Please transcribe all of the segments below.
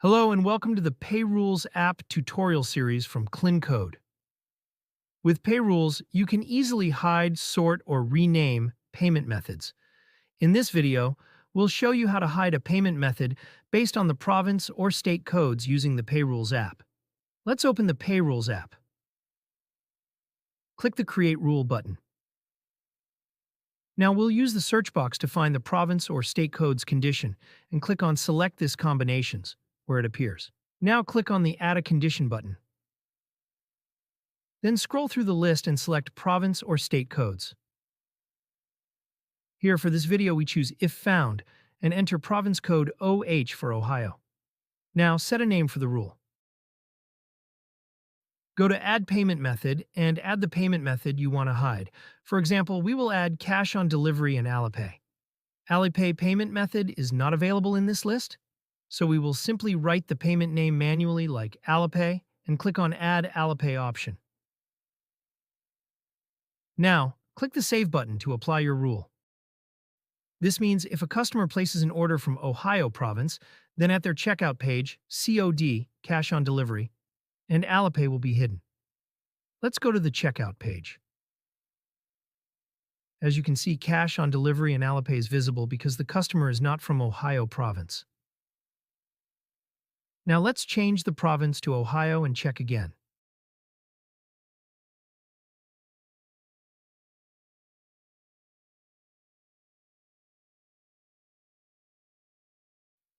Hello and welcome to the PayRules app tutorial series from KlinKode. With PayRules, you can easily hide, sort, or rename payment methods. In this video, we'll show you how to hide a payment method based on the province or state codes using the PayRules app. Let's open the PayRules app. Click the Create Rule button. Now we'll use the search box to find the province or state code's condition and click on Select this combinations, where it appears. Now click on the Add a Condition button. Then scroll through the list and select Province or State Codes. Here for this video we choose If Found and enter province code OH for Ohio. Now set a name for the rule. Go to Add Payment Method and add the payment method you want to hide. For example, we will add Cash on Delivery and Alipay. Alipay payment method is not available in this list, so we will simply write the payment name manually like Alipay and click on Add Alipay option. Now, click the Save button to apply your rule. This means if a customer places an order from Ohio province, then at their checkout page, COD, Cash on Delivery, and Alipay will be hidden. Let's go to the checkout page. As you can see, Cash on Delivery and Alipay is visible because the customer is not from Ohio province. Now let's change the province to Ohio and check again.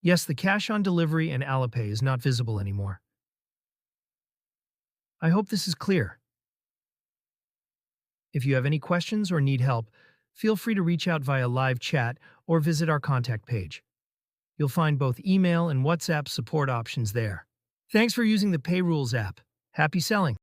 Yes, the Cash on Delivery and Alipay is not visible anymore. I hope this is clear. If you have any questions or need help, feel free to reach out via live chat or visit our contact page. You'll find both email and WhatsApp support options there. Thanks for using the PayRules app. Happy selling!